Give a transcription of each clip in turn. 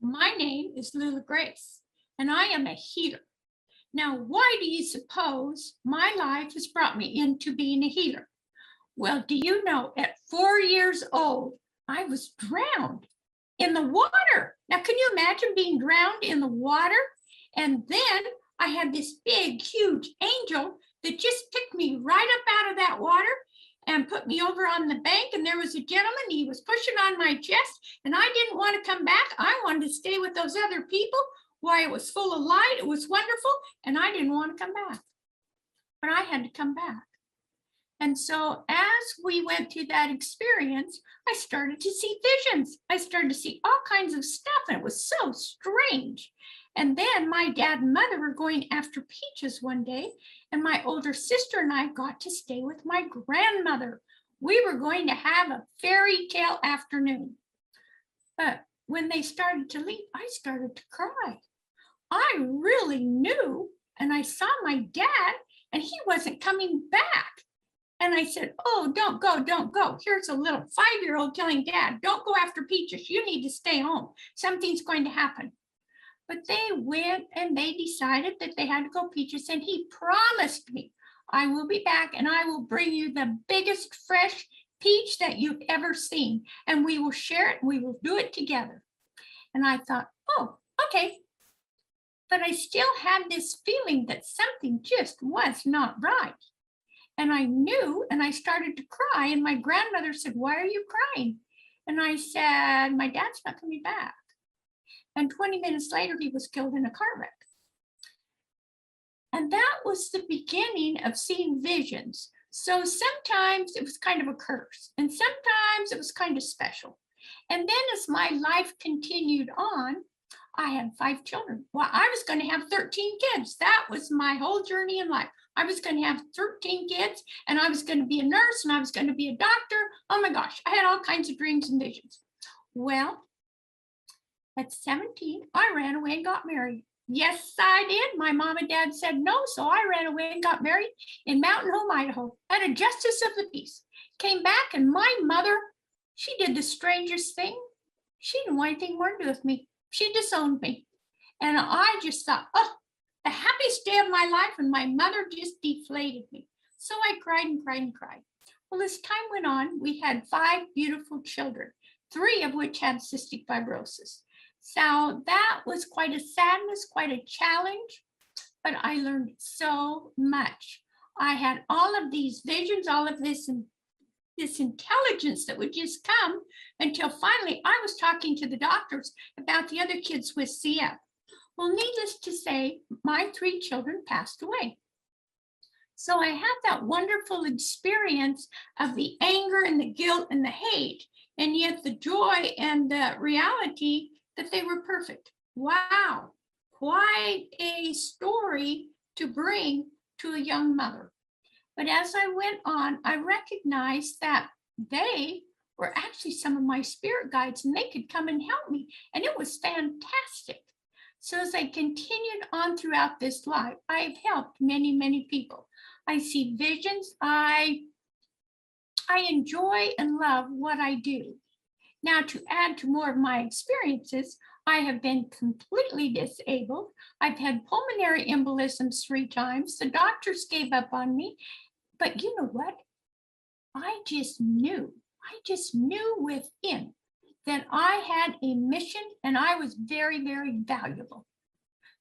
My name is Lula and I am a healer. Now, why do you suppose my life has brought me into being a healer? Well, do you know at 4 years old, I was drowned in the water. Now, can you imagine being drowned in the water? And then I had this big, huge angel that just picked me right up out of that water and put me over on the bank. And there was a gentleman, he was pushing on my chest, and I didn't want to come back. I wanted to stay with those other people. Why, it was full of light, it was wonderful, and I didn't want to come back. But I had to come back. And so as we went through that experience, I started to see visions. I started to see all kinds of stuff, and it was so strange. And then my dad and mother were going after peaches one day, and my older sister and I got to stay with my grandmother. We were going to have a fairy tale afternoon. But when they started to leave, I started to cry. I really knew, and I saw my dad, and he wasn't coming back. And I said, oh, don't go, don't go. Here's a little 5-year-old telling dad, don't go after peaches. You need to stay home. Something's going to happen. But they went and they decided that they had to go peaches. And he promised me, I will be back and I will bring you the biggest fresh peach that you've ever seen. And we will share it and we will do it together. And I thought, oh, okay. But I still had this feeling that something just was not right. And I knew, and I started to cry. And my grandmother said, why are you crying? And I said, my dad's not coming back. And 20 minutes later, he was killed in a car wreck. And that was the beginning of seeing visions. So sometimes it was kind of a curse, and sometimes it was kind of special. And then as my life continued on, I had 5 children. Well, I was going to have 13 kids. That was my whole journey in life. I was going to have 13 kids, and I was going to be a nurse, and I was going to be a doctor. Oh my gosh, I had all kinds of dreams and visions. Well, at 17, I ran away and got married. Yes, I did. My mom and dad said no, so I ran away and got married in Mountain Home, Idaho, at a justice of the peace. Came back, and my mother, she did the strangest thing. She didn't want anything more to do with me. She disowned me. And I just thought, oh, the happiest day of my life, and my mother just deflated me. So I cried and cried and cried. Well, as time went on, we had 5 beautiful children, 3 of which had cystic fibrosis. So that was quite a sadness, quite a challenge, but I learned so much. I had all of these visions, all of this intelligence that would just come until finally I was talking to the doctors about the other kids with CF. Well, needless to say, my 3 children passed away. So I had that wonderful experience of the anger and the guilt and the hate, and yet the joy and the reality that they were perfect. Wow, quite a story to bring to a young mother. But as I went on, I recognized that they were actually some of my spirit guides, and they could come and help me, and it was fantastic. So as I continued on throughout this life, I have helped many, many people. I see visions. I enjoy and love what I do. Now, to add to more of my experiences, I have been completely disabled. I've had pulmonary embolisms 3 times. The doctors gave up on me. But you know what? I just knew within that I had a mission, and I was very, very valuable.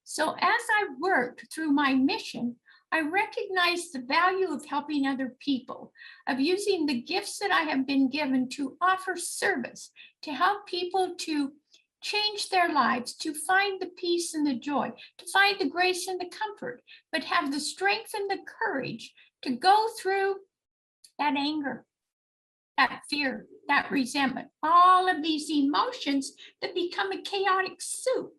So as I worked through my mission, I recognized the value of helping other people, of using the gifts that I have been given to offer service, to help people to change their lives, to find the peace and the joy, to find the grace and the comfort, but have the strength and the courage to go through that anger, that fear, that resentment, all of these emotions that become a chaotic soup.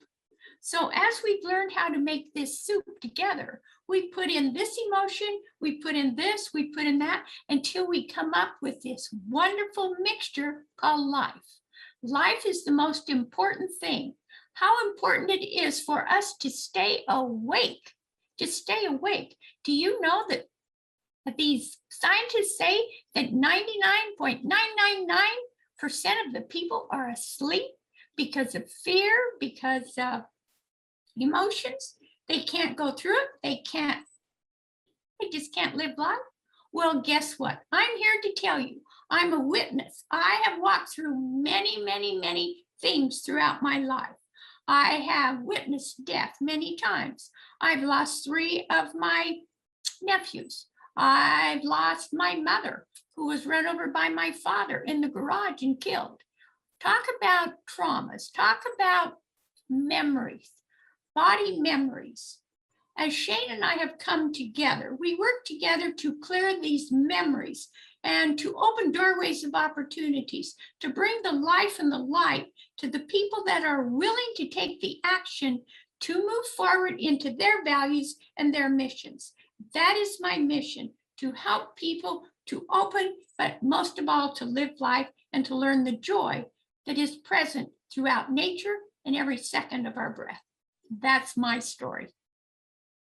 So as we've learned how to make this soup together, we put in this emotion, we put in this, we put in that, until we come up with this wonderful mixture called life. Life is the most important thing. How important it is for us to stay awake, to stay awake. Do you know that these scientists say that 99.999% of the people are asleep? because of fear, because of emotions. They can't go through it. They just can't live life. Well, guess what? I'm here to tell you, I'm a witness. I have walked through many, many, many things throughout my life. I have witnessed death many times. I've lost 3 of my nephews. I've lost my mother, who was run over by my father in the garage and killed. Talk about traumas. Talk about memories, body memories. As Shane and I have come together, we work together to clear these memories and to open doorways of opportunities, to bring the life and the light to the people that are willing to take the action to move forward into their values and their missions. That is my mission, to help people to open, but most of all, to live life and to learn the joy that is present throughout nature and every second of our breath. That's my story.